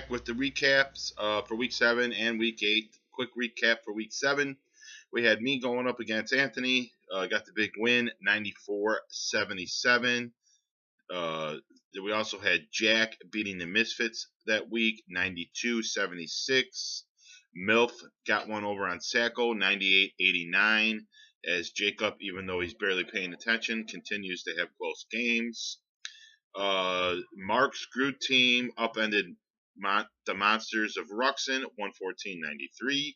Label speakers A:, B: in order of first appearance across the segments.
A: with the recaps for week 7 and week 8. Quick recap for week 7. We had me going up against Anthony. Got the big win, 94-77. Uh, we also had Jack beating the Misfits that week, 92-76. MILF got one over on Sacco, 98-89. As Jacob, even though he's barely paying attention, continues to have close games. Mark's Groot team upended the Monsters of Ruxin, 114-93.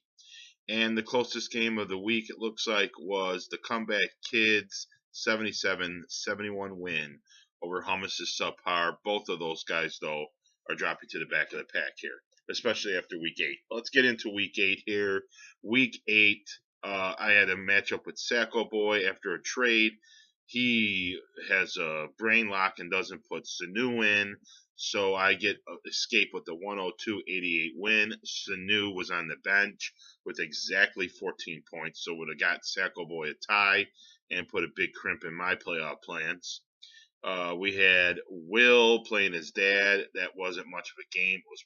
A: And the closest game of the week, it looks like, was the Comeback Kids 77-71 win over Hummus's Subpar. Both of those guys, though, are dropping to the back of the pack here, especially after week 8. Let's get into week 8 here. Week 8, I had a matchup with Sacco Boy after a trade. He has a brain lock and doesn't put Sanu in, so I get escape with the 102-88 win. Sanu was on the bench with exactly 14 points, so would have got Sacco Boy a tie and put a big crimp in my playoff plans. We had Will playing his dad. That wasn't much of a game. It was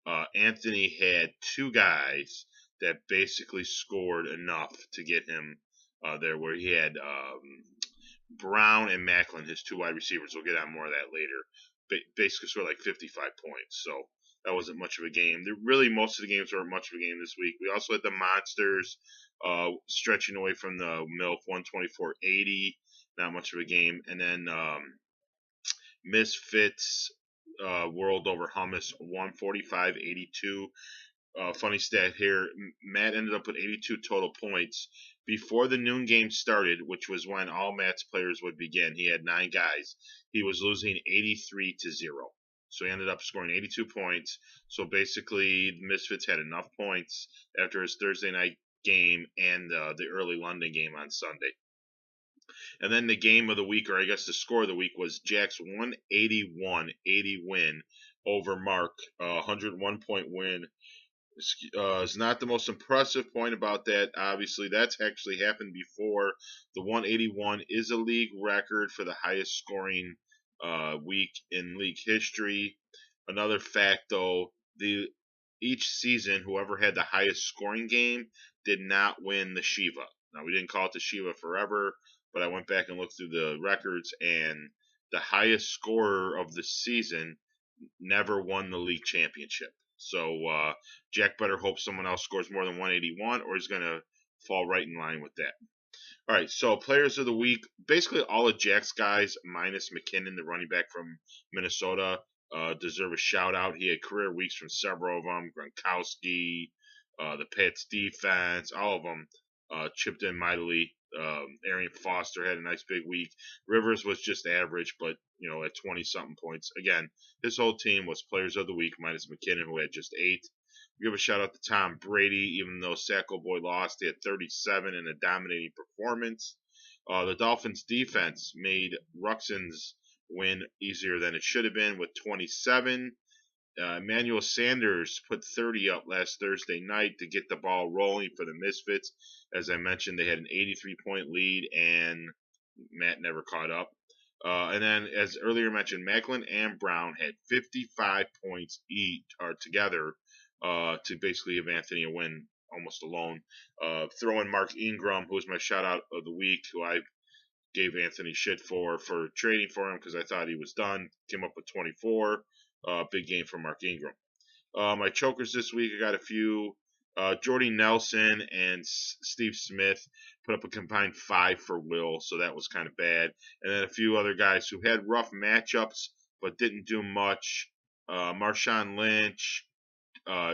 A: 134-59. Anthony had two guys that basically scored enough to get him there, where he had Brown and Macklin, his two wide receivers. We'll get on more of that later. Basically scored like 55 points. So that wasn't much of a game. Really, most of the games weren't much of a game this week. We also had the Monsters stretching away from the MILF, 124-80. Not much of a game. And then Misfits World over Hummus, 145-82. Funny stat here, Matt ended up with 82 total points. Before the noon game started, which was when all Matt's players would begin, he had 9 guys. He was losing 83-0. So he ended up scoring 82 points. So basically, the Misfits had enough points after his Thursday night game and the early London game on Sunday. And then the game of the week, or I guess the score of the week, was Jack's 181-80 win over Mark, 101-point win. Is not the most impressive point about that. Obviously, that's actually happened before. The 181 is a league record for the highest scoring week in league history. Another fact, though, each season, whoever had the highest scoring game did not win the Shiva. Now, we didn't call it the Shiva forever, but I went back and looked through the records, and the highest scorer of the season never won the league championship. So Jack better hope someone else scores more than 181, or he's going to fall right in line with that. All right, so players of the week, basically all of Jack's guys, minus McKinnon, the running back from Minnesota, deserve a shout out. He had career weeks from several of them. Gronkowski, the Pats defense, all of them chipped in mightily. Arian Foster had a nice big week. Rivers was just average, but at 20-something points. Again, his whole team was players of the week, minus McKinnon, who had just 8. Give a shout out to Tom Brady, even though Sacco Boy lost, he had 37 in a dominating performance. The Dolphins defense made Ruxin's win easier than it should have been with 27. Emmanuel Sanders put 30 up last Thursday night to get the ball rolling for the Misfits. As I mentioned, they had an 83-point lead, and Matt never caught up. And then, as earlier mentioned, Macklin and Brown had 55 points each together to basically give Anthony a win almost alone. Throw in Mark Ingram, who was my shout-out of the week, who I gave Anthony shit for trading for him because I thought he was done. Came up with 24. Big game for Mark Ingram. My chokers this week, I got a few. Jordy Nelson and Steve Smith put up a combined 5 for Will, so that was kind of bad. And then a few other guys who had rough matchups but didn't do much. Marshawn Lynch,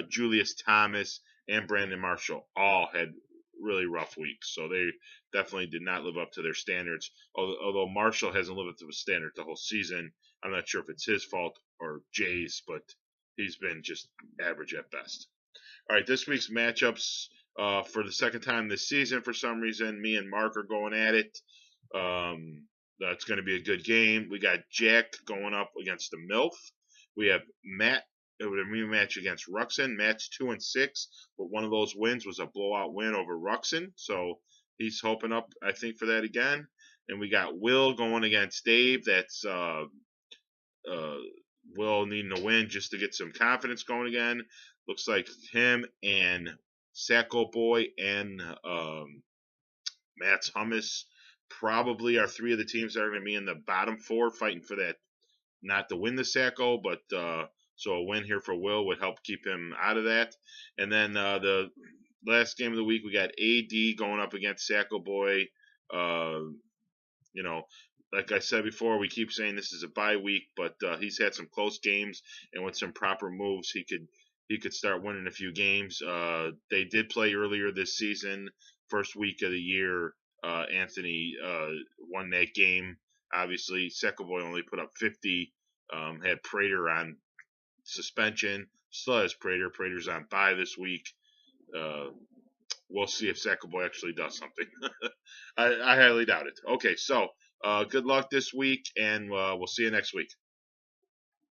A: Julius Thomas, and Brandon Marshall all had really rough weeks, so they definitely did not live up to their standards. Although Marshall hasn't lived up to the standard the whole season, I'm not sure if it's his fault or Jay's, but he's been just average at best. All right, this week's matchups for the second time this season, for some reason, me and Mark are going at it. That's going to be a good game. We got Jack going up against the MILF. We have Matt. It would a rematch against Ruxin. Matt's 2-6, but one of those wins was a blowout win over Ruxin, so he's hoping up, I think, for that again. And we got Will going against Dave. That's Will needing a win just to get some confidence going again. Looks like him and Sacco Boy and Matt's Hummus probably are three of the teams that are going to be in the bottom four fighting for that, not to win the Sacco, but so a win here for Will would help keep him out of that. And then the last game of the week, we got AD going up against Sacco Boy. You know, like I said before, we keep saying this is a bye week, but he's had some close games, and with some proper moves, he could start winning a few games. They did play earlier this season, first week of the year. Anthony won that game. Obviously, Sacco Boy only put up 50. Had Prater on suspension. Still has Prater. Prater's on bye this week. We'll see if Sacco Boy actually does something. I highly doubt it. Okay, so good luck this week, and we'll see you next week.